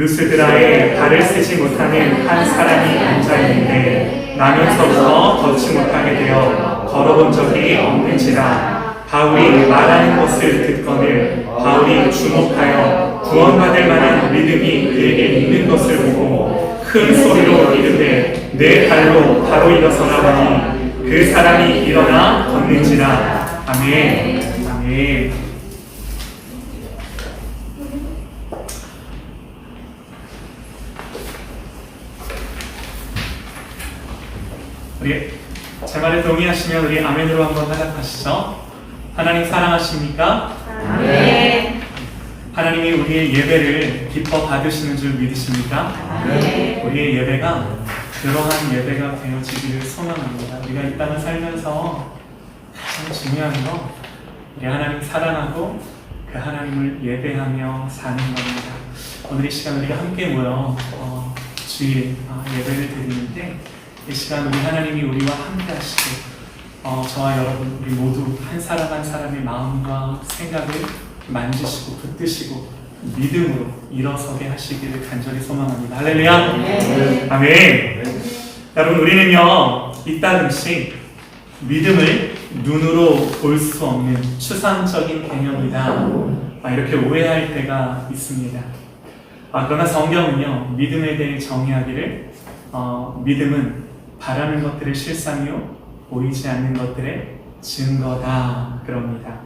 루스드라에 발을 쓰지 못하는 한 사람이 앉아있는데 나면서부터 걷지 못하게 되어 걸어본 적이 없는지라. 바울이 말하는 것을 듣거늘 바울이 주목하여 구원받을 만한 믿음이 그에게 있는 것을 보고 큰 소리로 이르되 내 발로 바로 일어서라 하니 그 사람이 일어나 걷는지라. 아멘. 아멘. 우리 제 말에 동의하시면 우리 아멘으로 한번 하답하시죠. 하나님 사랑하십니까? 아멘. 하나님이 우리의 예배를 기뻐 받으시는 줄 믿으십니까? 아멘. 우리의 예배가 그러한 예배가 되어지기를 소망합니다. 우리가 이 땅을 살면서 가장 중요한 거 우리 하나님 사랑하고 그 하나님을 예배하며 사는 겁니다. 오늘 이 시간 우리가 함께 모여 주일 예배를 드리는데 이 시간 우리 하나님이 우리와 함께 하시고 저와 여러분 우리 모두 한 사람 한 사람의 마음과 생각을 만지시고 붙드시고 믿음으로 일어서게 하시기를 간절히 소망합니다. 할렐루야. 네. 아멘. 여러분 우리는요 이따금씩 믿음을 눈으로 볼 수 없는 추상적인 개념이다 이렇게 오해할 때가 있습니다. 그러나 성경은요 믿음에 대해 정의하기를 믿음은 바라는 것들의 실상이요 보이지 않는 것들의 증거다 그럽니다.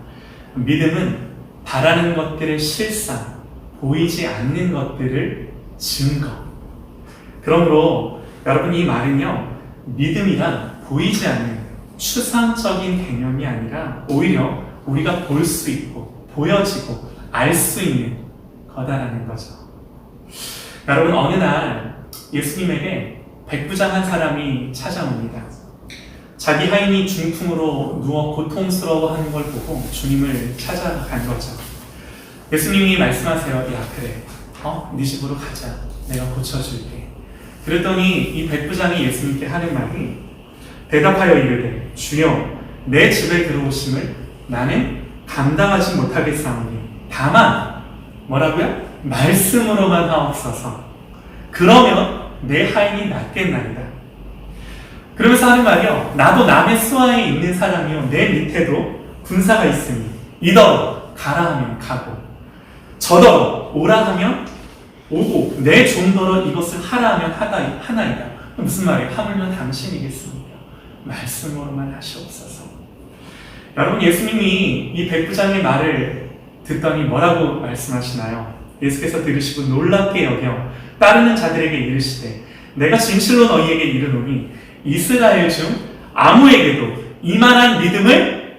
믿음은 바라는 것들의 실상, 보이지 않는 것들을 증거. 그러므로 여러분 이 말은요 믿음이란 보이지 않는 추상적인 개념이 아니라 오히려 우리가 볼 수 있고 보여지고 알 수 있는 거다라는 거죠. 여러분 어느 날 예수님에게 백부장한 사람이 찾아옵니다. 자기 하인이 중풍으로 누워 고통스러워하는 걸 보고 주님을 찾아간 거죠. 예수님이 말씀하세요. 야 그래, 네 집으로 가자. 내가 고쳐줄게. 그랬더니 이 백부장이 예수님께 하는 말이 대답하여 이르되 주여 내 집에 들어오심을 나는 감당하지 못하겠사오니 다만 뭐라고요? 말씀으로만 하옵소서. 그러면 내 하인이 낫겠나이다. 그러면서 하는 말이요 나도 남의 수하에 있는 사람이요 내 밑에도 군사가 있으니 이더러 가라 하면 가고 저더러 오라 하면 오고 내 종더러 이것을 하라 하면 하나이다. 무슨 말이에요? 하물며 당신이겠습니까? 말씀으로만 하시옵소서. 여러분 예수님이 이 백부장의 말을 듣더니 뭐라고 말씀하시나요? 예수께서 들으시고 놀랍게 여겨 따르는 자들에게 이르시되 내가 진실로 너희에게 이르노니 이스라엘 중 아무에게도 이만한 믿음을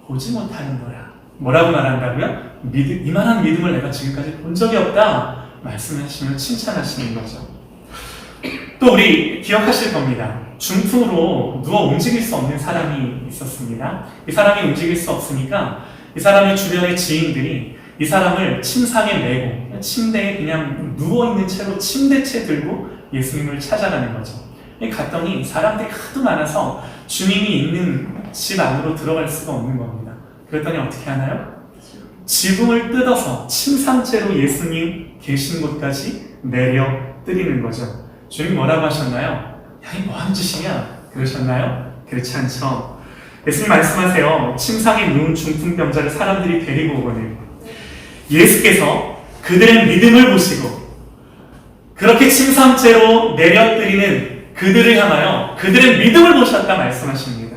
보지 못하는거라. 뭐라고 말한다고요? 이만한 믿음을 내가 지금까지 본 적이 없다 말씀하시며 칭찬하시는 거죠. 또 우리 기억하실 겁니다. 중풍으로 누워 움직일 수 없는 사람이 있었습니다. 이 사람이 움직일 수 없으니까 이 사람의 주변의 지인들이 이 사람을 침상에 메고 침대에 그냥 누워있는 채로 침대채 들고 예수님을 찾아가는 거죠. 갔더니 사람들이 하도 많아서 주님이 있는 집 안으로 들어갈 수가 없는 겁니다. 그랬더니 어떻게 하나요? 지붕을 뜯어서 침상째로 예수님 계신 곳까지 내려 뜨리는 거죠. 주님 뭐라고 하셨나요? 야, 이 뭐하는 짓이냐? 그러셨나요? 그렇지 않죠. 예수님 말씀하세요. 침상에 누운 중풍병자를 사람들이 데리고 오거든요. 예수께서 그들의 믿음을 보시고 그렇게 침상째로 내려뜨리는 그들을 향하여 그들의 믿음을 보셨다 말씀하십니다.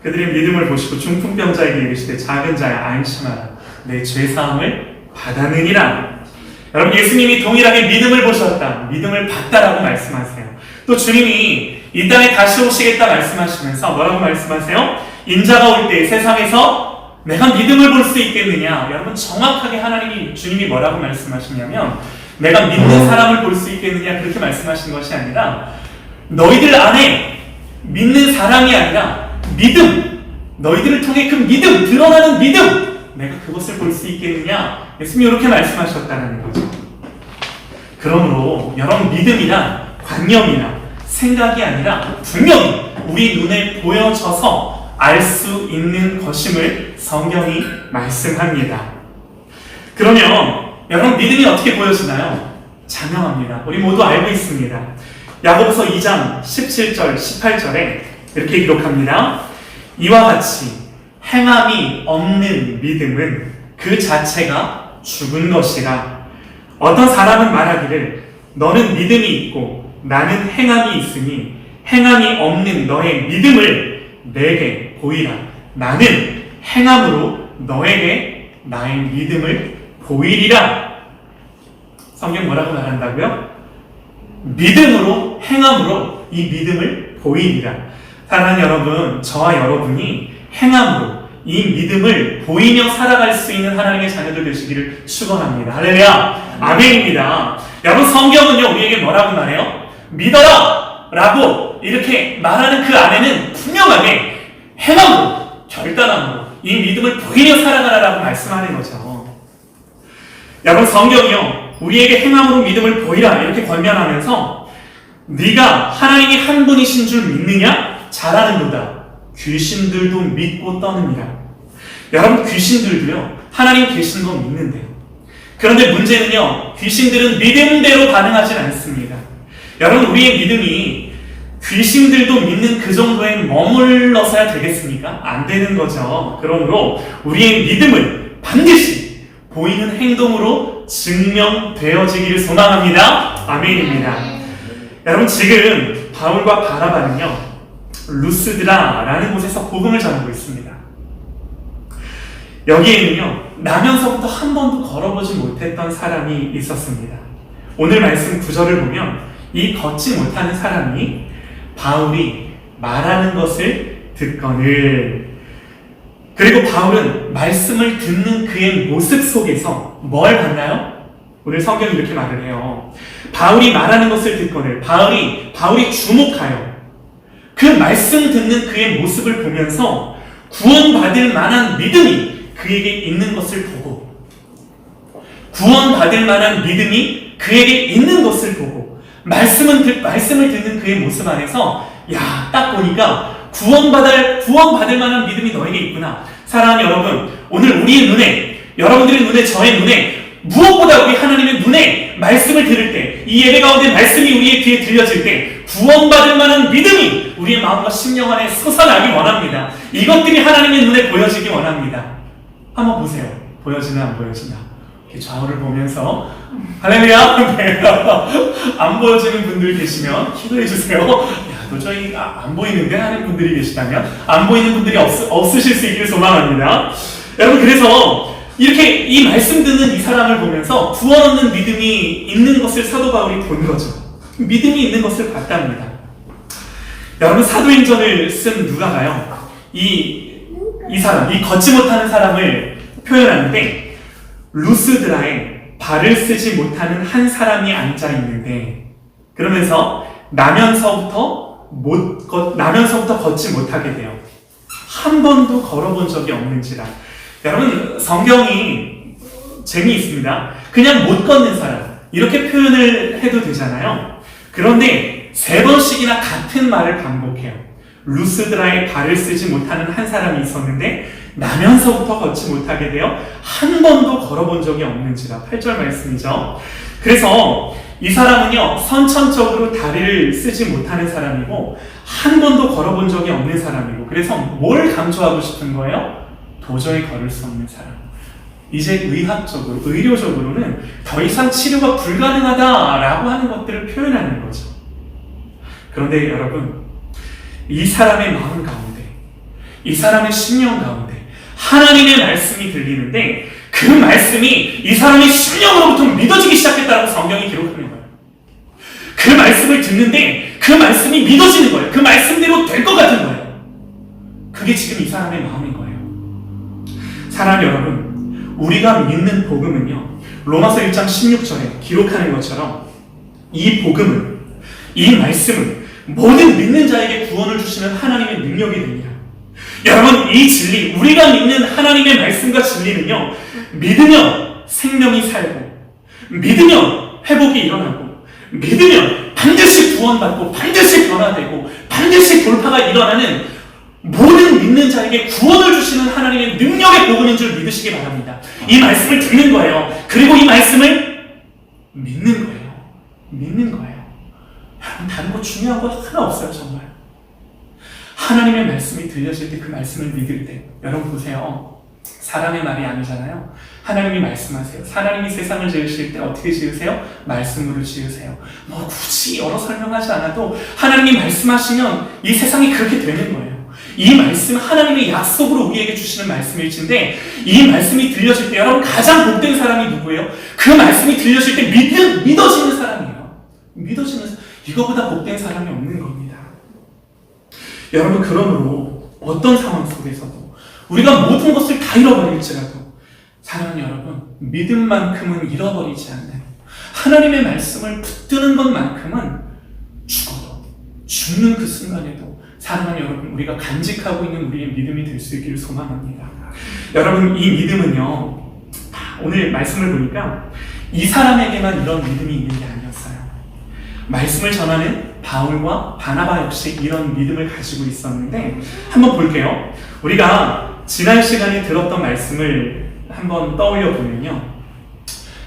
그들의 믿음을 보시고 중풍병자에게 이르시되 작은 자야 안심하라 내 죄사함을 받았느니라. 여러분 예수님이 동일하게 믿음을 보셨다 믿음을 봤다라고 말씀하세요. 또 주님이 이 땅에 다시 오시겠다 말씀하시면서 뭐라고 말씀하세요? 인자가 올 때 세상에서 내가 믿음을 볼 수 있겠느냐. 여러분 정확하게 하나님이 주님이 뭐라고 말씀하시냐면 내가 믿는 사람을 볼 수 있겠느냐 그렇게 말씀하신 것이 아니라 너희들 안에 믿는 사람이 아니라 믿음, 너희들을 통해 그 믿음, 드러나는 믿음 내가 그것을 볼 수 있겠느냐 예수님이 이렇게 말씀하셨다는 거죠. 그러므로 여러분 믿음이란 관념이나 생각이 아니라 분명히 우리 눈에 보여져서 알 수 있는 것임을 성경이 말씀합니다. 그러면 여러분 믿음이 어떻게 보여지나요? 자명합니다. 우리 모두 알고 있습니다. 야고보서 2장 17절 18절에 이렇게 기록합니다. 이와 같이 행함이 없는 믿음은 그 자체가 죽은 것이라. 어떤 사람은 말하기를 너는 믿음이 있고 나는 행함이 있으니 행함이 없는 너의 믿음을 내게 보이라. 나는 행함으로 너에게 나의 믿음을 보이리라. 성경 뭐라고 말한다고요? 믿음으로, 행함으로 이 믿음을 보이리라. 사랑하는 여러분, 저와 여러분이 행함으로 이 믿음을 보이며 살아갈 수 있는 하나님의 자녀들 되시기를 축원합니다. 할렐루야, 아멘입니다. 여러분, 성경은요 우리에게 뭐라고 말해요? 믿어라 라고 이렇게 말하는 그 안에는 분명하게 행함으로, 결단함으로 이 믿음을 보이며 살아가라라고 말씀하는 거죠. 여러분, 성경이요 우리에게 행함으로 믿음을 보이라 이렇게 권면하면서 네가 하나님이 한 분이신 줄 믿느냐? 잘하는도다. 귀신들도 믿고 떠느니라. 여러분, 귀신들도요 하나님 계신 거 믿는데요. 그런데 문제는요 귀신들은 믿음대로 반응하진 않습니다. 여러분, 우리의 믿음이 귀신들도 믿는 그 정도에 머물러서야 되겠습니까? 안 되는 거죠. 그러므로 우리의 믿음을 반드시 보이는 행동으로 증명되어지기를 소망합니다. 아멘입니다. 여러분, 지금 바울과 바나바는요 루스드라라는 곳에서 복음을 전하고 있습니다. 여기에는요 나면서부터 한 번도 걸어보지 못했던 사람이 있었습니다. 오늘 말씀 9절을 보면 이 걷지 못하는 사람이 바울이 말하는 것을 듣거늘, 그리고 바울은 말씀을 듣는 그의 모습 속에서 뭘 봤나요? 오늘 성경이 이렇게 말을 해요. 바울이 말하는 것을 듣거늘, 바울이 주목하여 그 말씀 듣는 그의 모습을 보면서 구원받을 만한 믿음이 그에게 있는 것을 보고, 구원받을 만한 믿음이 그에게 있는 것을 보고, 말씀을 듣는 그의 모습 안에서 야, 딱 보니까 구원받을 만한 믿음이 너에게 있구나. 사랑하는 여러분, 오늘 우리의 눈에, 여러분들의 눈에, 저의 눈에, 무엇보다 우리 하나님의 눈에 말씀을 들을 때, 이 예배 가운데 말씀이 우리의 귀에 들려질 때 구원받을 만한 믿음이 우리의 마음과 심령 안에 솟아나기 원합니다. 이것들이 하나님의 눈에 보여지기 원합니다. 한번 보세요. 보여지나 안 보여지나. 이렇게 좌우를 보면서 할렐루야. 안 보여지는 분들 계시면 기도해 주세요. 야, 도저히 안 보이는데 하는 분들이 계시다면, 안 보이는 분들이 없으실 수 있기를 소망합니다. 여러분, 그래서 이렇게 이 말씀 듣는 이 사람을 보면서 구원 얻는 믿음이 있는 것을 사도 바울이 본 거죠. 믿음이 있는 것을 봤답니다. 여러분, 사도행전을 쓴 누가가요 이 사람, 이 걷지 못하는 사람을 표현하는데 루스드라에 발을 쓰지 못하는 한 사람이 앉아 있는데, 그러면서 나면서부터 걷지 못하게 돼요. 한 번도 걸어본 적이 없는지라. 여러분, 성경이 재미있습니다. 그냥 못 걷는 사람 이렇게 표현을 해도 되잖아요. 그런데 3번씩이나 같은 말을 반복해요. 루스드라에 발을 쓰지 못하는 한 사람이 있었는데 나면서부터 걷지 못하게 되어 한 번도 걸어본 적이 없는지라. 8절 말씀이죠. 그래서 이 사람은요 선천적으로 다리를 쓰지 못하는 사람이고 한 번도 걸어본 적이 없는 사람이고, 그래서 뭘 강조하고 싶은 거예요? 도저히 걸을 수 없는 사람. 이제 의학적으로, 의료적으로는 더 이상 치료가 불가능하다라고 하는 것들을 표현하는 거죠. 그런데 여러분, 이 사람의 마음 가운데, 이 사람의 심령 가운데 하나님의 말씀이 들리는데 그 말씀이 이 사람의 심령으로부터 믿어지기 시작했다고 성경이 기록하는 거예요. 그 말씀을 듣는데 그 말씀이 믿어지는 거예요. 그 말씀대로 될 것 같은 거예요. 그게 지금 이 사람의 마음인 거예요. 사랑하는 여러분, 우리가 믿는 복음은요 로마서 1장 16절에 기록하는 것처럼 이 복음은, 이 말씀은 모든 믿는 자에게 구원을 주시는 하나님의 능력이 됩니다. 여러분, 이 진리, 우리가 믿는 하나님의 말씀과 진리는요 믿으면 생명이 살고, 믿으면 회복이 일어나고, 믿으면 반드시 구원받고, 반드시 변화되고, 반드시 돌파가 일어나는 모든 믿는 자에게 구원을 주시는 하나님의 능력의 복음인 줄 믿으시기 바랍니다. 이 말씀을 듣는 거예요. 그리고 이 말씀을 믿는 거예요. 믿는 거예요. 여러분, 다른 거 중요한 거 하나 없어요. 정말 하나님의 말씀이 들려질 때 그 말씀을 믿을 때, 여러분 보세요. 사람의 말이 아니잖아요. 하나님이 말씀하세요. 하나님이 세상을 지으실 때 어떻게 지으세요? 말씀으로 지으세요. 뭐 굳이 여러 설명하지 않아도 하나님이 말씀하시면 이 세상이 그렇게 되는 거예요. 이 말씀, 하나님의 약속으로 우리에게 주시는 말씀일진데, 이 말씀이 들려질 때 여러분 가장 복된 사람이 누구예요? 그 말씀이 들려질 때 믿어지는 사람이에요. 믿어지는, 이거보다 복된 사람이 없는 겁니다. 여러분, 그러므로 어떤 상황 속에서도 우리가 모든 것을 다 잃어버릴지라도, 사랑하는 여러분, 믿음만큼은 잃어버리지 않는, 하나님의 말씀을 붙드는 것만큼은 죽어도, 죽는 그 순간에도 사랑하는 여러분, 우리가 간직하고 있는 우리의 믿음이 될 수 있기를 소망합니다. 여러분, 이 믿음은요, 오늘 말씀을 보니까 이 사람에게만 이런 믿음이 있는 게 아니었어요. 말씀을 전하는 바울과 바나바 역시 이런 믿음을 가지고 있었는데, 한번 볼게요. 우리가 지난 시간에 들었던 말씀을 한번 떠올려 보면요,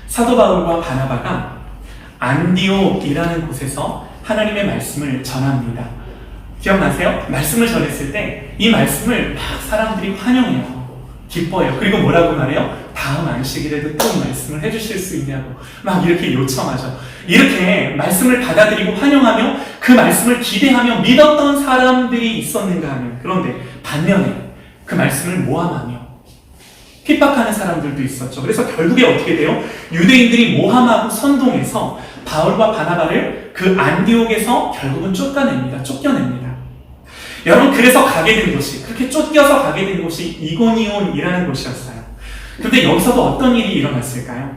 사도 바울과 바나바가 안디옥이라는 곳에서 하나님의 말씀을 전합니다. 기억나세요? 말씀을 전했을 때 이 말씀을 막 사람들이 환영해요. 기뻐해요. 그리고 뭐라고 말해요? 다음 안식일에도 또 말씀을 해주실 수 있냐고 막 이렇게 요청하죠. 이렇게 말씀을 받아들이고 환영하며 그 말씀을 기대하며 믿었던 사람들이 있었는가 하면, 그런데 반면에 그 말씀을 모함하며 핍박하는 사람들도 있었죠. 그래서 결국에 어떻게 돼요? 유대인들이 모함하고 선동해서 바울과 바나바를 그 안디옥에서 결국은 쫓겨냅니다. 여러분, 그래서 가게 된 곳이, 그렇게 쫓겨서 가게 된 곳이 이고니온이라는 곳이었어요. 근데 여기서도 어떤 일이 일어났을까요?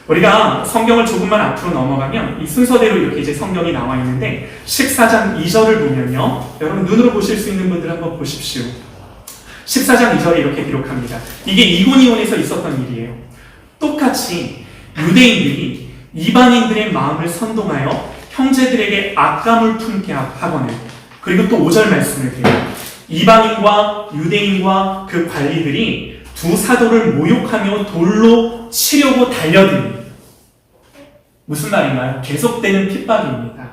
우리가 성경을 조금만 앞으로 넘어가면 이 순서대로 이렇게 이제 성경이 나와 있는데, 14장 2절을 보면요, 여러분 눈으로 보실 수 있는 분들 한번 보십시오. 14장 2절에 이렇게 기록합니다. 이게 이고니온에서 있었던 일이에요. 똑같이 유대인들이 이방인들의 마음을 선동하여 형제들에게 악감을 품게 하거늘, 그리고 또 5절 말씀을 드려요. 이방인과 유대인과 그 관리들이 두 사도를 모욕하며 돌로 치려고 달려드니, 무슨 말인가요? 계속되는 핍박입니다.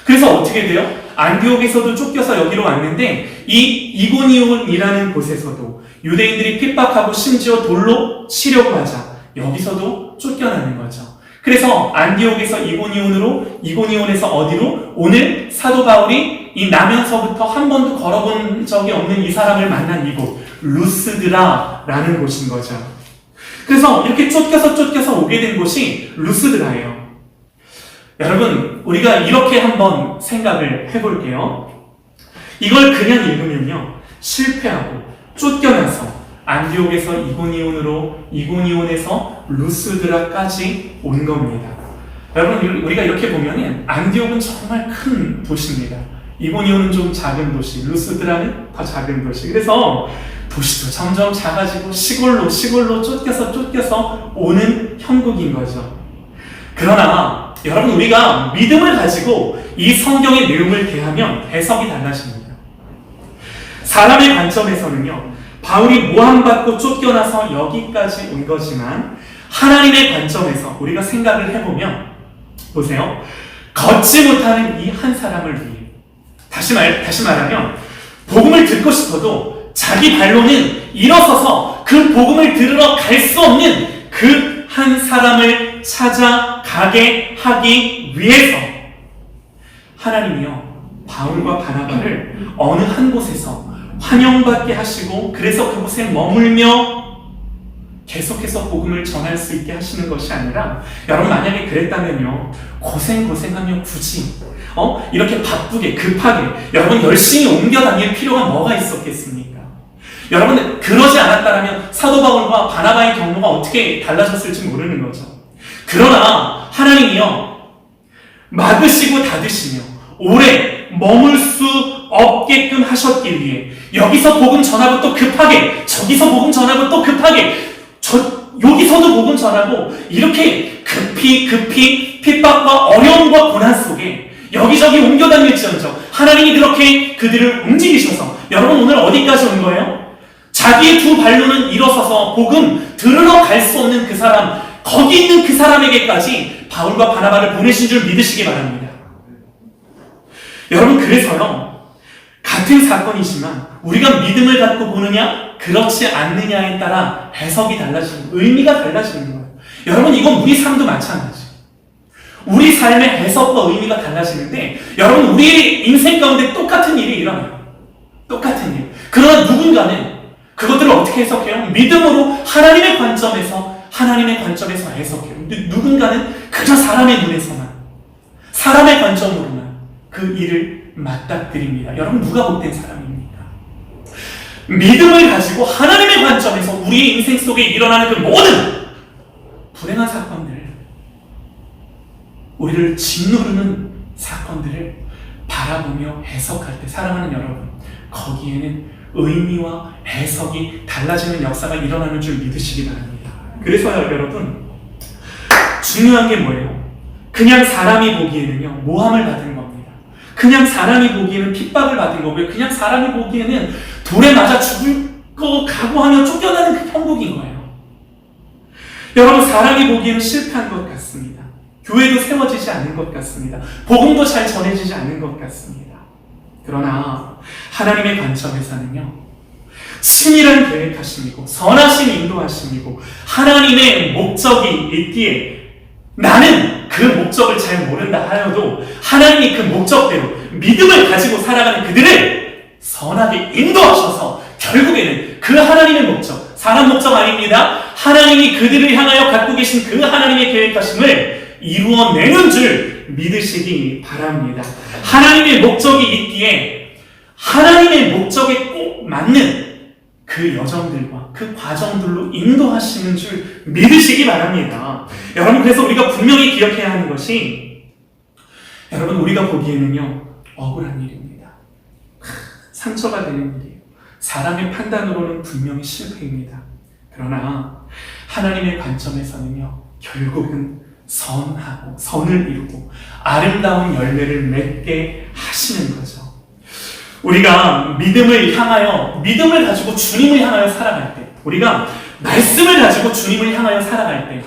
그래서 어떻게 돼요? 안디옥에서도 쫓겨서 여기로 왔는데, 이 이고니온이라는 곳에서도 유대인들이 핍박하고 심지어 돌로 치려고 하자 여기서도 쫓겨나는 거죠. 그래서 안디옥에서 이고니온에서 어디로? 오늘 사도 바울이 이 나면서부터 한 번도 걸어본 적이 없는 이 사람을 만난 이곳, 루스드라라는 곳인 거죠. 그래서 이렇게 쫓겨서 오게 된 곳이 루스드라예요. 여러분, 우리가 이렇게 한번 생각을 해볼게요. 이걸 그냥 읽으면요, 실패하고 쫓겨나서 안디옥에서 이고니온에서 루스드라까지 온 겁니다. 여러분, 우리가 이렇게 보면은 안디옥은 정말 큰 도시입니다. 이고니온은 좀 작은 도시, 루스드라는 더 작은 도시. 그래서 도시도 점점 작아지고 시골로 쫓겨서 오는 형국인 거죠. 그러나 여러분, 우리가 믿음을 가지고 이 성경의 내용을 대하면 해석이 달라집니다. 사람의 관점에서는요, 바울이 모함받고 쫓겨나서 여기까지 온 거지만, 하나님의 관점에서 우리가 생각을 해보면, 보세요, 걷지 못하는 이 한 사람을 위해, 다시 말하면 복음을 듣고 싶어도 자기 발로는 일어서서 그 복음을 들으러 갈 수 없는 그 한 사람을 찾아가게 하기 위해서 하나님이요, 바울과 바나바를 어느 한 곳에서 환영받게 하시고, 그래서 그곳에 머물며 계속해서 복음을 전할 수 있게 하시는 것이 아니라, 여러분 만약에 그랬다면요, 고생하며 굳이 이렇게 바쁘게 급하게 여러분 열심히 옮겨 다닐 필요가 뭐가 있었겠습니까? 여러분, 그러지 않았다면 사도 바울과 바나바의 경로가 어떻게 달라졌을지 모르는 거죠. 그러나 하나님이요, 막으시고 닫으시며 오래 머물 수 없게끔 하셨기 위해 여기서 복음 전하고 또 급하게, 저기서 복음 전하고 또 급하게, 여기서도 복음 전하고, 이렇게 급히 핍박과 어려움과 고난 속에 여기저기 옮겨 다닐지언정 하나님이 그렇게 그들을 움직이셔서, 여러분 오늘 어디까지 온 거예요? 자기의 두 발로는 일어서서 복음 들으러 갈 수 없는 그 사람, 거기 있는 그 사람에게까지 바울과 바나바를 보내신 줄 믿으시기 바랍니다. 여러분, 그래서요, 같은 사건이지만 우리가 믿음을 갖고 보느냐 그렇지 않느냐에 따라 해석이 달라지는 거예요. 의미가 달라지는 거예요. 여러분, 이건 우리 삶도 마찬가지. 우리 삶의 해석과 의미가 달라지는데, 여러분, 우리 인생 가운데 똑같은 일이 일어나요. 똑같은 일. 그러나 누군가는 그것들을 어떻게 해석해요? 믿음으로 하나님의 관점에서 해석해요. 근데 누군가는 그저 사람의 눈에서만, 사람의 관점으로만 그 일을 맞닥뜨립니다. 여러분, 누가 못된 사람입니까? 믿음을 가지고 하나님의 관점에서 우리의 인생 속에 일어나는 그 모든 불행한 사건들, 우리를 짓누르는 사건들을 바라보며 해석할 때, 사랑하는 여러분, 거기에는 의미와 해석이 달라지는 역사가 일어나는 줄 믿으시기 바랍니다. 그래서요, 여러분, 중요한 게 뭐예요? 그냥 사람이 보기에는요, 모함을 받은 겁니다. 그냥 사람이 보기에는 핍박을 받은 거고요. 그냥 사람이 보기에는 돌에 맞아 죽을 거 각오하며 쫓겨나는 그 형국인 거예요. 여러분, 사람이 보기에는 실패한 것 같습니다. 교회도 세워지지 않는 것 같습니다. 복음도 잘 전해지지 않는 것 같습니다. 그러나 하나님의 관점에서는요, 친밀한 계획하심이고 선하신 인도하심이고 하나님의 목적이 있기에, 나는 그 목적을 잘 모른다 하여도 하나님이 그 목적대로 믿음을 가지고 살아가는 그들을 선하게 인도하셔서 결국에는 그 하나님의 목적, 사람 목적 아닙니다. 하나님이 그들을 향하여 갖고 계신 그 하나님의 계획하심을 이루어내는 줄 믿으시기 바랍니다. 하나님의 목적이 있기에 하나님의 목적에 꼭 맞는 그 여정들과 그 과정들로 인도하시는 줄 믿으시기 바랍니다. 여러분, 그래서 우리가 분명히 기억해야 하는 것이, 여러분, 우리가 보기에는요, 억울한 일입니다. 상처가 되는 일이에요. 사람의 판단으로는 분명히 실패입니다. 그러나 하나님의 관점에서는요, 결국은 선하고 선을 이루고 아름다운 열매를 맺게 하시는 거죠. 우리가 믿음을 가지고 주님을 향하여 살아갈 때, 우리가 말씀을 가지고 주님을 향하여 살아갈 때,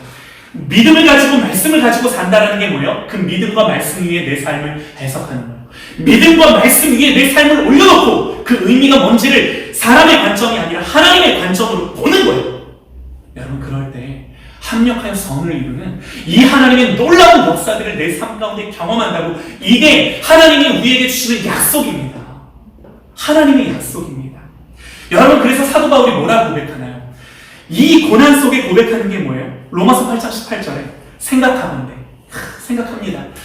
믿음을 가지고 말씀을 가지고 산다는 게 뭐예요? 그 믿음과 말씀 위에 내 삶을 해석하는 거예요. 믿음과 말씀 위에 내 삶을 올려놓고 그 의미가 뭔지를 사람의 관점이 아니라 하나님의 관점으로 보는 거예요. 여러분, 그럴 때 합력하여 선을 이루는 이 하나님의 놀라운 역사들을 내 삶 가운데 경험한다고, 이게 하나님이 우리에게 주시는 약속입니다. 하나님의 약속입니다. 여러분, 그래서 사도 바울이 뭐라고 고백하나요? 이 고난 속에 고백하는 게 뭐예요? 로마서 8장 18절에 생각합니다.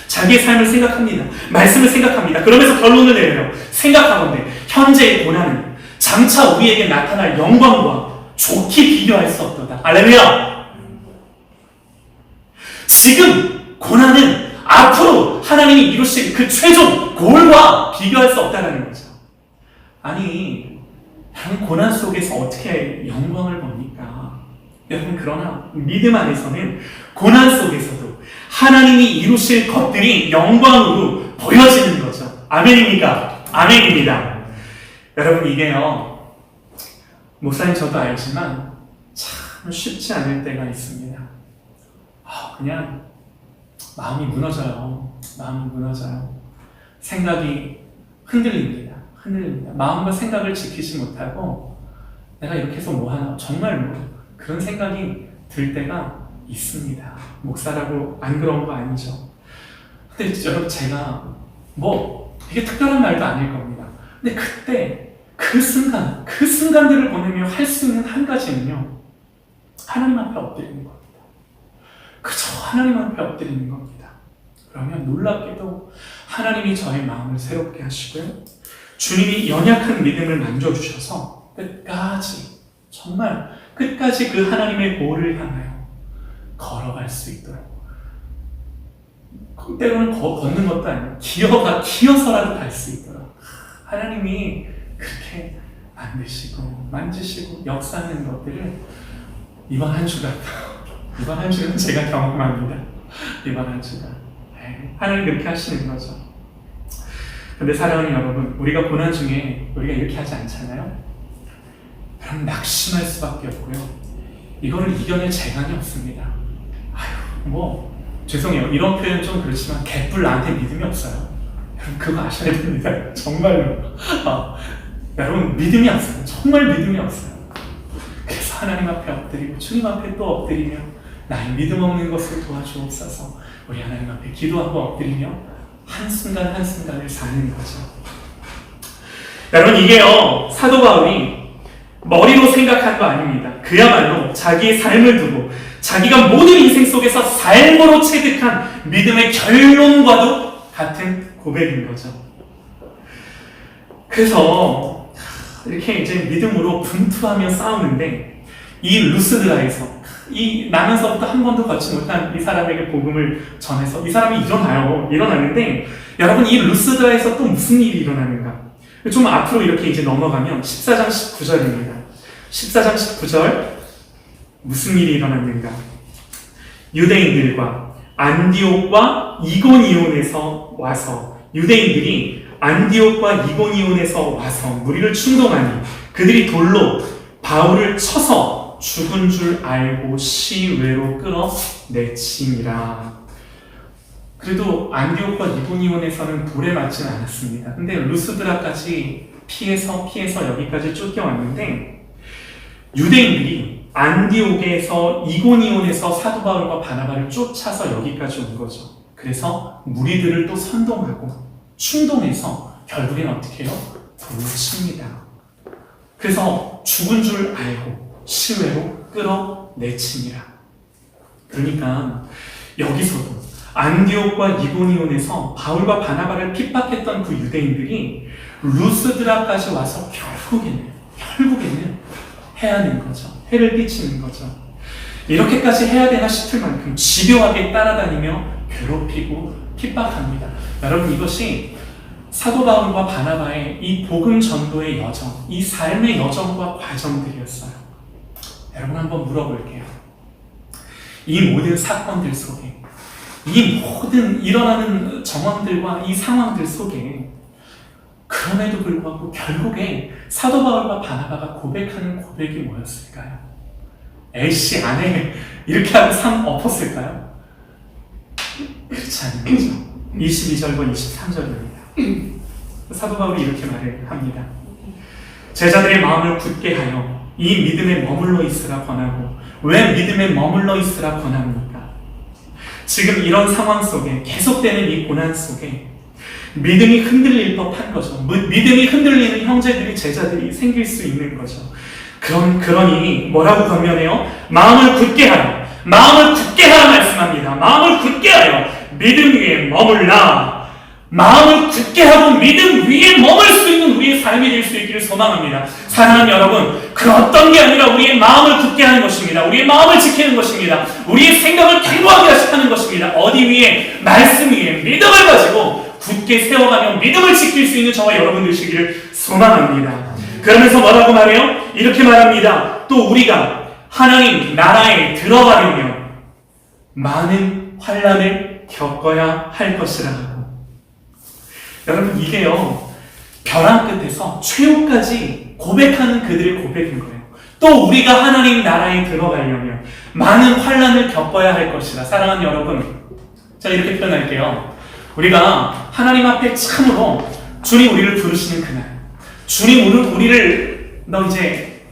자기의 삶을 생각합니다. 말씀을 생각합니다. 그러면서 결론을 내려요. 생각하건대 현재의 고난은 장차 우리에게 나타날 영광과 좋게 비교할 수 없도다. 할렐루야! 지금 고난은 앞으로 하나님이 이루실 그 최종 골과 비교할 수 없다는 거죠. 아니, 여러분, 고난 속에서 어떻게 영광을 봅니까? 여러분, 그러나 믿음 안에서는 고난 속에서도 하나님이 이루실 것들이 영광으로 보여지는 거죠. 아멘입니까? 아멘입니다. 여러분, 이게요, 목사님 저도 알지만 참 쉽지 않을 때가 있습니다. 그냥 마음이 무너져요. 생각이 흔들립니다. 마음과 생각을 지키지 못하고 내가 이렇게 해서 뭐 하나, 정말로 그런 생각이 들 때가 있습니다. 목사라고 안 그런 거 아니죠. 근데 여러분, 제가 이게 특별한 말도 아닐 겁니다. 근데 그때 그 순간들을 보내며 할 수 있는 한 가지는요, 하나님 앞에 엎드리는 겁니다. 그저 하나님 앞에 엎드리는 겁니다. 그러면 놀랍게도 하나님이 저의 마음을 새롭게 하시고요, 주님이 연약한 믿음을 만져주셔서 정말 끝까지 그 하나님의 보호를 향하여 걸어갈 수 있도록, 때로는 걷는 것도 아니고 기어서라도 갈 수 있도록 하나님이 그렇게 만지시고 역사하는 것들을 이번 한 주간 제가 경험합니다. 이번 한 주간 하나님 그렇게 하시는 거죠. 근데 사랑하는 여러분, 우리가 고난 중에 우리가 이렇게 하지 않잖아요. 그럼 낙심할 수밖에 없고요, 이거를 이겨낼 재간이 없습니다. 죄송해요. 이런 표현 좀 그렇지만 개뿔 나한테 믿음이 없어요. 여러분 그거 아셔야 됩니다. 정말로. 여러분 믿음이 없어요. 정말 믿음이 없어요. 그래서 하나님 앞에 엎드리고 주님 앞에 또 엎드리며 나의 믿음 없는 것을 도와주옵소서. 우리 하나님 앞에 기도하고 엎드리며 한순간 한순간을 사는 거죠. 여러분 이게요 사도 바울이 머리로 생각한 거 아닙니다. 그야말로 자기의 삶을 두고 자기가 모든 인생 속에서 삶으로 체득한 믿음의 결론과도 같은 고백인 거죠. 그래서 이렇게 이제 믿음으로 분투하며 싸우는데 이 루스드라에서 이 나면서부터 한 번도 걷지 못한 이 사람에게 복음을 전해서 이 사람이 일어나는데 여러분 이 루스드라에서 또 무슨 일이 일어나는가? 좀 앞으로 이렇게 이제 넘어가면 14장 19절입니다. 14장 19절 무슨 일이 일어났는가? 유대인들과 안디옥과 이고니온에서 와서 유대인들이 안디옥과 이고니온에서 와서 무리를 충동하니 그들이 돌로 바울을 쳐서 죽은 줄 알고 시외로 끌어내치니라. 그래도 안디옥과 이고니온에서는 돌에 맞지는 않았습니다. 근데 루스드라까지 피해서 여기까지 쫓겨왔는데 유대인들이 안디옥에서 이고니온에서 사도 바울과 바나바를 쫓아서 여기까지 온 거죠. 그래서 무리들을 또 선동하고 충동해서 결국엔 어떻게 해요? 돌로 칩니다. 그래서 죽은 줄 알고 시외로 끌어내치니라. 그러니까 여기서도 안디옥과 이고니온에서 바울과 바나바를 핍박했던 그 유대인들이 루스드라까지 와서 결국에는 해하는 거죠. 해를 끼치는 거죠. 이렇게까지 해야 되나 싶을 만큼 집요하게 따라다니며 괴롭히고 핍박합니다. 여러분 이것이 사도 바울과 바나바의 이 복음 전도의 여정, 이 삶의 여정과 과정들이었어요. 여러분 한번 물어볼게요. 이 모든 사건들 속에 이 모든 일어나는 정황들과 이 상황들 속에 그럼에도 불구하고 결국에 사도 바울과 바나바가 고백하는 고백이 뭐였을까요? 에이씨 안에 이렇게 하고 상 엎었을까요? 그렇지 않은 거죠. 22절과 23절입니다. 사도 바울이 이렇게 말을 합니다. 제자들의 마음을 굳게 하여 이 믿음에 머물러 있으라 권하고. 왜 믿음에 머물러 있으라 권합니까? 지금 이런 상황 속에 계속되는 이 고난 속에 믿음이 흔들릴 법한 거죠. 믿음이 흔들리는 형제들이 제자들이 생길 수 있는 거죠. 그러니 뭐라고 권면해요? 마음을 굳게 하라. 마음을 굳게 하라 말씀합니다. 마음을 굳게 하여 믿음 위에 머물라. 마음을 굳게 하고 믿음 위에 머물 수 있는 우리의 삶이 될 수 있기를 소망합니다. 사랑하는 여러분, 그 어떤 게 아니라 우리의 마음을 굳게 하는 것입니다. 우리의 마음을 지키는 것입니다. 우리의 생각을 견고하게 하는 것입니다. 어디 위에? 말씀 위에 믿음을 가지고 굳게 세워가며 믿음을 지킬 수 있는 저와 여러분 되시기를 소망합니다. 그러면서 뭐라고 말해요? 이렇게 말합니다. 또 우리가 하나님 나라에 들어가려면 많은 환난을 겪어야 할 것이라 하고. 여러분 이게요 벼랑 끝에서 최후까지 고백하는 그들의 고백인 거예요. 또 우리가 하나님 나라에 들어가려면 많은 환난을 겪어야 할 것이라. 사랑하는 여러분, 자 이렇게 표현할게요. 우리가 하나님 앞에 참으로 주님 우리를 부르시는 그날, 주님 우리를 너 이제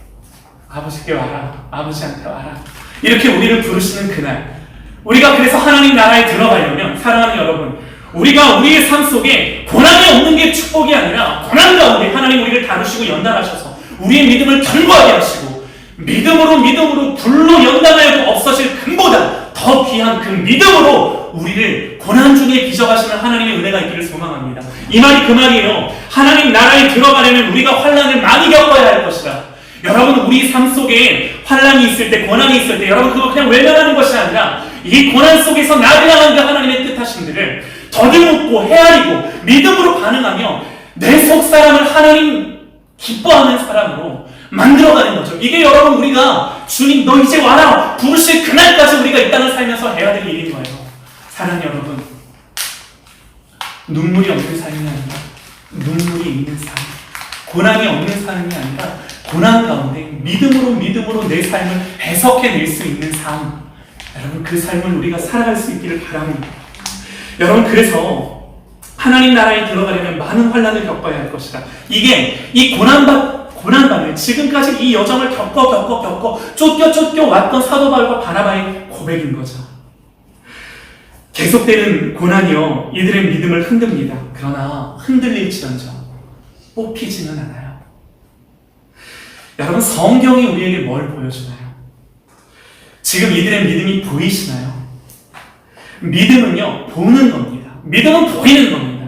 아버지께 와라, 아버지한테 와라, 이렇게 우리를 부르시는 그날, 우리가 그래서 하나님 나라에 들어가려면 사랑하는 여러분, 우리가 우리의 삶 속에 고난이 없는 게 축복이 아니라 고난 가운데 하나님 우리를 다루시고 연단하셔서 우리의 믿음을 견고하게 하시고 믿음으로 불로 연단하여도 없어질 금보다 더 귀한 그 믿음으로 우리를 고난 중에 빚어가시는 하나님의 은혜가 있기를 소망합니다. 이 말이 그 말이에요. 하나님 나라에 들어가려면 우리가 환난을 많이 겪어야 할 것이다. 여러분 우리 삶 속에 환난이 있을 때, 고난이 있을 때 여러분 그거 그냥 외면하는 것이 아니라 이 고난 속에서 나를 향한 그 하나님의 뜻하심들을 더듬고 헤아리고 믿음으로 반응하며 내 속사람을 하나님 기뻐하는 사람으로 만들어가는 거죠. 이게 여러분 우리가 주님 너 이제 와라 부르실 그날까지 우리가 이 땅을 살면서 해야 될 일인 거예요. 사랑하는 여러분, 눈물이 없는 삶이 아니라 눈물이 있는 삶, 고난이 없는 삶이 아니라 고난 가운데 믿음으로 내 삶을 해석해낼 수 있는 삶, 여러분, 그 삶을 우리가 살아갈 수 있기를 바랍니다. 여러분, 그래서 하나님 나라에 들어가려면 많은 환난을 겪어야 할 것이다. 이게 이 고난받는 지금까지 이 여정을 겪어 쫓겨 왔던 사도 바울과 바나바의 고백인 거죠. 계속되는 고난이요 이들의 믿음을 흔듭니다. 그러나 흔들릴지언정 뽑히지는 않아요. 여러분, 성경이 우리에게 뭘 보여주나요? 지금 이들의 믿음이 보이시나요? 믿음은요 보는 겁니다. 믿음은 보이는 겁니다.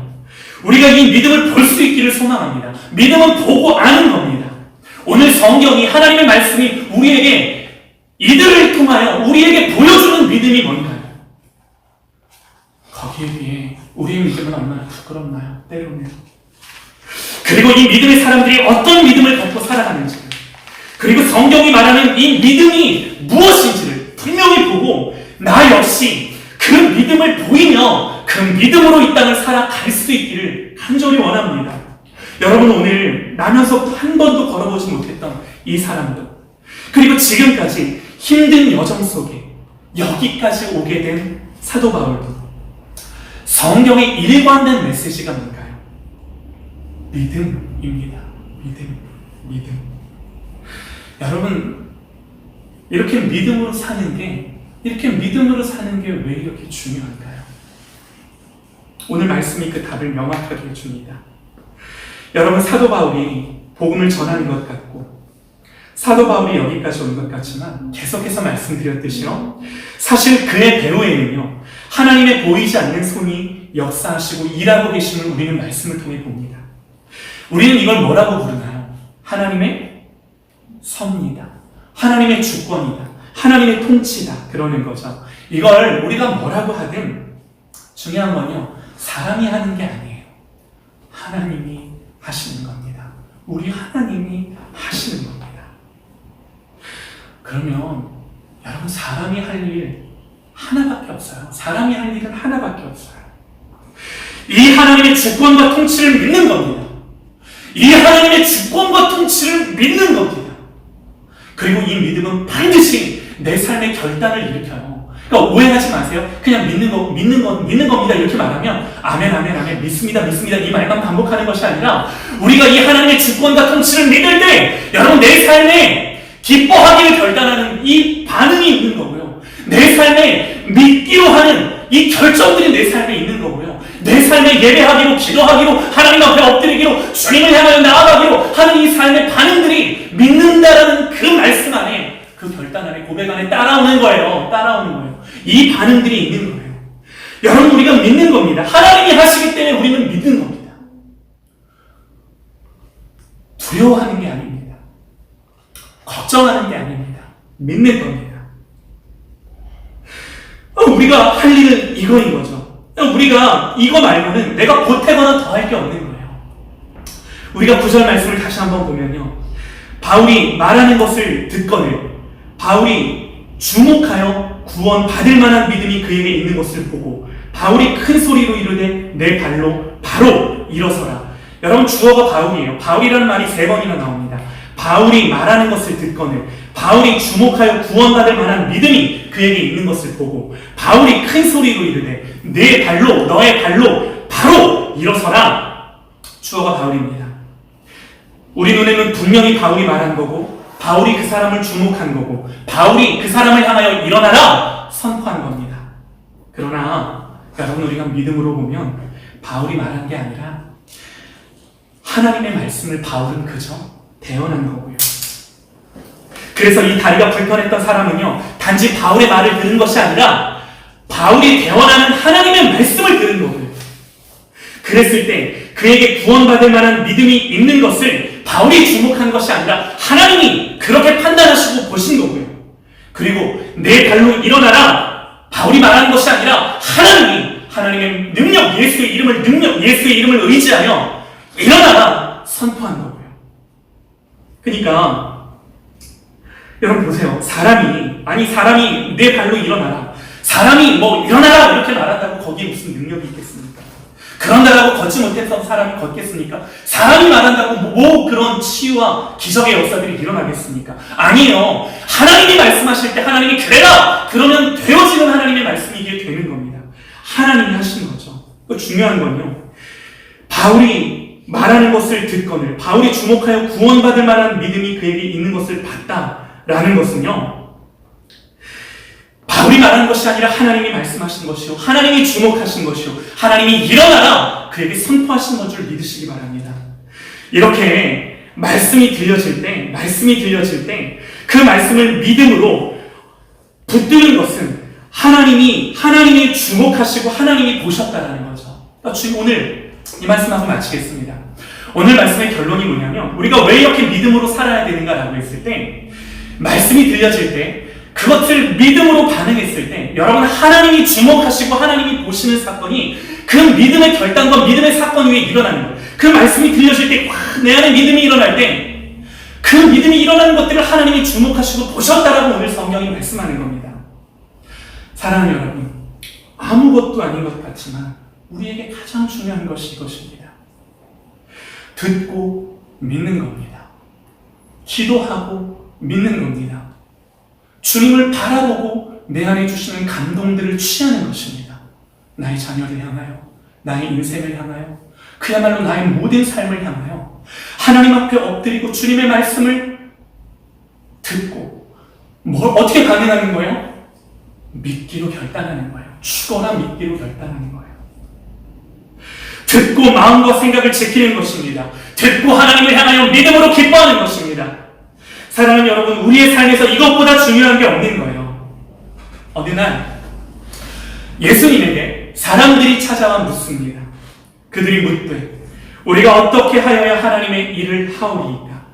우리가 이 믿음을 볼 수 있기를 소망합니다. 믿음은 보고 아는 겁니다. 오늘 성경이, 하나님의 말씀이 우리에게, 이들을 통하여 우리에게 보여주는 믿음이 뭔가요? 거기에 비해 우리의 믿음은 얼마나 부끄럽나요? 때로는. 그리고 이 믿음의 사람들이 어떤 믿음을 갖고 살아가는지, 그리고 성경이 말하는 이 믿음이 무엇인지를 분명히 보고 나 역시 그 믿음을 보이며 그 믿음으로 이 땅을 살아갈 수 있기를 간절히 원합니다. 여러분, 오늘 나면서 한 번도 걸어보지 못했던 이 사람들, 그리고 지금까지 힘든 여정 속에 여기까지 오게 된 사도 바울도 성경의 일관된 메시지가 뭔가요? 믿음입니다. 믿음. 여러분, 이렇게 믿음으로 사는 게 왜 이렇게 중요할까요? 오늘 말씀이 그 답을 명확하게 해줍니다. 여러분, 사도 바울이 복음을 전하는 것 같고 사도 바울이 여기까지 온 것 같지만 계속해서 말씀드렸듯이요, 사실 그의 배후에는요 하나님의 보이지 않는 손이 역사하시고 일하고 계심을 우리는 말씀을 통해 봅니다. 우리는 이걸 뭐라고 부르나요? 하나님의 섭니다. 하나님의 주권이다. 하나님의 통치다. 그러는 거죠. 이걸 우리가 뭐라고 하든 중요한 건요, 사람이 하는 게 아니에요. 하나님이 하시는 겁니다. 우리 하나님이 하시는 겁니다. 그러면 여러분, 사람이 할 일 하나밖에 없어요. 사람이 할 일은 하나밖에 없어요. 이 하나님의 주권과 통치를 믿는 겁니다. 이 하나님의 주권과 통치를 믿는 겁니다. 그리고 이 믿음은 반드시 내 삶의 결단을 일으켜요. 그러니까 오해하지 마세요. 그냥 믿는 겁니다. 이렇게 말하면 아멘, 믿습니다. 이 말만 반복하는 것이 아니라 우리가 이 하나님의 주권과 통치를 믿을 때 여러분, 내 삶에 기뻐하기를 결단하는 이 반응이 있는 거고요. 내 삶에 믿기로 하는 이 결정들이 내 삶에 있는 거고요. 내 삶에 예배하기로, 기도하기로, 하나님 앞에 엎드리기로, 주님을 향하여 나아가기로 하는 이 삶의 반응들이 믿는다라는 그 말씀 안에, 그 결단 안에, 고백 안에 따라오는 거예요. 이 반응들이 있는 거예요. 여러분, 우리가 믿는 겁니다. 하나님이 하시기 때문에 우리는 믿는 겁니다. 두려워하는 게 아닙니다. 걱정하는 게 아닙니다. 믿는 겁니다. 우리가 할 일은 이거인 거죠. 우리가 이거 말고는 내가 보태거나 더 할 게 없는 거예요. 우리가 9절 말씀을 다시 한번 보면요, 바울이 말하는 것을 듣거늘 바울이 주목하여 구원 받을 만한 믿음이 그에게 있는 것을 보고 바울이 큰 소리로 이르되 내 발로 바로 일어서라. 여러분, 주어가 바울이에요. 바울이라는 말이 3번이나 나옵니다. 바울이 말하는 것을 듣거늘 바울이 주목하여 구원받을 만한 믿음이 그에게 있는 것을 보고 바울이 큰 소리로 이르되 너의 발로 바로 일어서라. 주어가 바울입니다. 우리 눈에는 분명히 바울이 말한 거고 바울이 그 사람을 주목한 거고 바울이 그 사람을 향하여 일어나라 선포한 겁니다. 그러나 여러분, 우리가 믿음으로 보면 바울이 말한 게 아니라 하나님의 말씀을 바울은 그저 대언한 거고요. 그래서 이 다리가 불편했던 사람은요, 단지 바울의 말을 들은 것이 아니라 바울이 대언하는 하나님의 말씀을 들은 거고요. 그랬을 때 그에게 구원받을 만한 믿음이 있는 것을 바울이 주목한 것이 아니라 하나님이 그렇게 판단하시고 보신 거고요. 그리고 내 발로 일어나라, 바울이 말하는 것이 아니라 하나님의 능력, 예수의 이름을 의지하여 일어나라 선포한 거고요. 그러니까 여러분 보세요. 사람이 내 발로 일어나라, 사람이 일어나라 이렇게 말한다고 거기에 무슨 능력이 있겠습니까? 그런다라고 걷지 못해서 사람이 걷겠습니까? 사람이 말한다고 뭐 그런 치유와 기적의 역사들이 일어나겠습니까? 아니에요. 하나님이 말씀하실 때 하나님이 그래라! 그러면 되어지는 하나님의 말씀이 이게 되는 겁니다. 하나님이 하신 거죠. 또 중요한 건요. 바울이 말하는 것을 듣거늘 바울이 주목하여 구원받을 만한 믿음이 그에게 있는 것을 봤다라는 것은요. 바울이 말하는 것이 아니라 하나님이 말씀하신 것이요. 하나님이 주목하신 것이요. 하나님이 일어나라! 그에게 선포하신 것 줄 믿으시기 바랍니다. 이렇게 말씀이 들려질 때 그 말씀을 믿음으로 붙드는 것은 하나님이 주목하시고 하나님이 보셨다라는 거죠. 지금 오늘 이 말씀하고 마치겠습니다. 오늘 말씀의 결론이 뭐냐면 우리가 왜 이렇게 믿음으로 살아야 되는가라고 했을 때 말씀이 들려질 때 그것을 믿음으로 반응했을 때 여러분 하나님이 주목하시고 하나님이 보시는 사건이 그 믿음의 결단과 믿음의 사건 위에 일어나는 거예요. 그 말씀이 들려질 때 내 안에 믿음이 일어날 때 그 믿음이 일어나는 것들을 하나님이 주목하시고 보셨다라고 오늘 성경이 말씀하는 겁니다. 사랑하는 여러분, 아무것도 아닌 것 같지만 우리에게 가장 중요한 것이 이것입니다. 듣고 믿는 겁니다. 기도하고 믿는 겁니다. 주님을 바라보고 내 안에 주시는 감동들을 취하는 것입니다. 나의 자녀를 향하여, 나의 인생을 향하여, 그야말로 나의 모든 삶을 향하여 하나님 앞에 엎드리고 주님의 말씀을 듣고 어떻게 반응하는 거예요? 믿기로 결단하는 거예요. 죽어라 믿기로 결단하는 거예요. 듣고 마음과 생각을 지키는 것입니다. 듣고 하나님을 향하여 믿음으로 기뻐하는 것입니다. 사랑하는 여러분, 우리의 삶에서 이것보다 중요한 게 없는 거예요. 어느 날 예수님에게 사람들이 찾아와 묻습니다. 그들이 묻되 우리가 어떻게 하여야 하나님의 일을 하오리이까?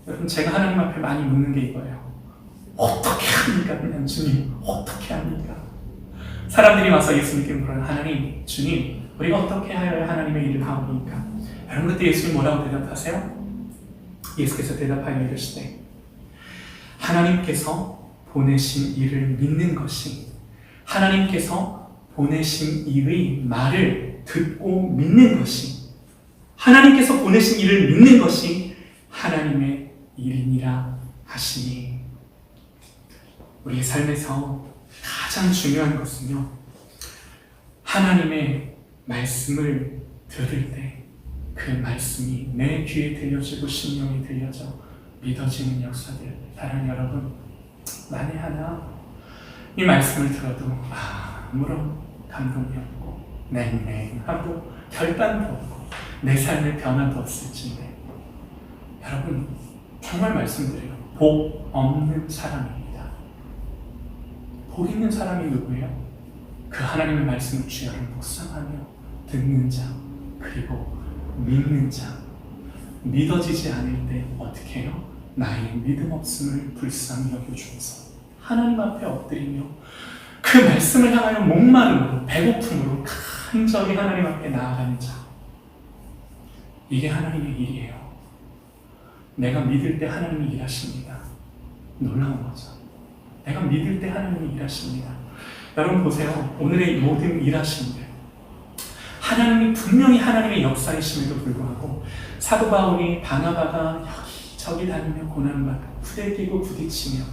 여러분, 제가 하나님 앞에 많이 묻는 게 이거예요. 어떻게 합니까? 그냥 주님, 어떻게 합니까? 사람들이 와서 예수님께 물어요. 하나님, 주님, 우리가 어떻게 하여야 하나님의 일을 하오리이까? 여러분, 그때 예수님 뭐라고 대답하세요? 예수께서 대답하여 이르시되 하나님께서 보내신 이를 믿는 것이 하나님께서 보내신 이의 말을 듣고 믿는 것이 하나님께서 보내신 이를 믿는 것이 하나님의 일이니라 하시니 우리의 삶에서 가장 중요한 것은요 하나님의 말씀을 들을 때 그 말씀이 내 귀에 들려지고 심령에 들려져 믿어지는 역사들. 사랑하는 여러분, 만에 하나 이 말씀을 들어도 아무런 감동이 없고 냉랭하고 결단도 없고 내 삶의 변화도 없을진데 여러분 정말 말씀드려요. 복 없는 사람입니다. 복 있는 사람이 누구예요? 그 하나님의 말씀을 귀하게 묵상하며 듣는 자 그리고 믿는 자. 믿어지지 않을 때 어떻게 해요? 나의 믿음 없음을 불쌍히 여겨주어서 하나님 앞에 엎드리며 그 말씀을 향하여 목마름으로 배고픔으로 간절히 하나님 앞에 나아가는 자. 이게 하나님의 일이에요. 내가 믿을 때 하나님이 일하십니다. 놀라운 거죠. 내가 믿을 때 하나님이 일하십니다. 여러분 보세요. 오늘의 모든 일하심들 하나님이 분명히 하나님의 역사이심에도 불구하고 사도 바울이 바나바가 여기저기 다니며 고난받고 후대끼고 부딪히며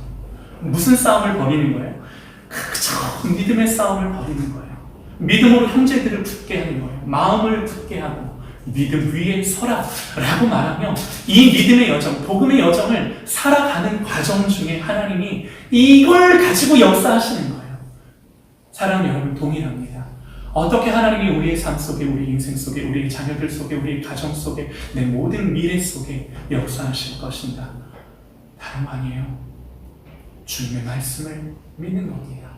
무슨 싸움을 벌이는 거예요? 그저 믿음의 싸움을 벌이는 거예요. 믿음으로 형제들을 붙게 하는 거예요. 마음을 붙게 하고 믿음 위에 서라 라고 말하며 이 믿음의 여정, 복음의 여정을 살아가는 과정 중에 하나님이 이걸 가지고 역사하시는 거예요. 사랑하는 여러분, 동일합니다. 어떻게 하나님이 우리의 삶 속에, 우리 인생 속에, 우리의 자녀들 속에, 우리의 가정 속에, 내 모든 미래 속에 역사하실 것인가? 다른 거 아니에요. 주님의 말씀을 믿는 겁니다.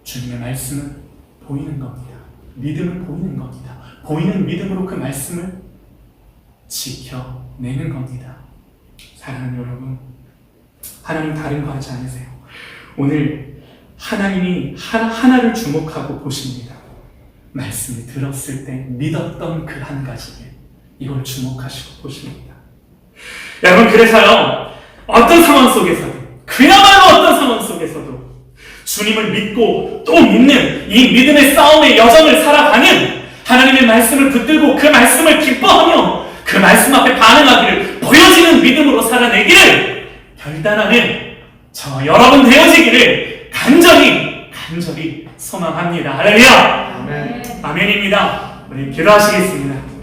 주님의 말씀은 보이는 겁니다. 믿음은 보이는 겁니다. 보이는 믿음으로 그 말씀을 지켜내는 겁니다. 사랑하는 여러분, 하나님 다른 거 하지 않으세요. 오늘 하나님이 하나를 주목하고 보십니다. 말씀을 들었을 때 믿었던 그 한 가지를 이걸 주목하시고 보십니다. 여러분, 그래서요 어떤 상황 속에서도 그야말로 어떤 상황 속에서도 주님을 믿고 또 믿는 이 믿음의 싸움의 여정을 살아가는, 하나님의 말씀을 붙들고 그 말씀을 기뻐하며 그 말씀 앞에 반응하기를 보여지는 믿음으로 살아내기를 결단하는 저 여러분 되어지기를 간절히 소망합니다. 할렐루야! 아멘. 아멘입니다. 우리 기도하시겠습니다.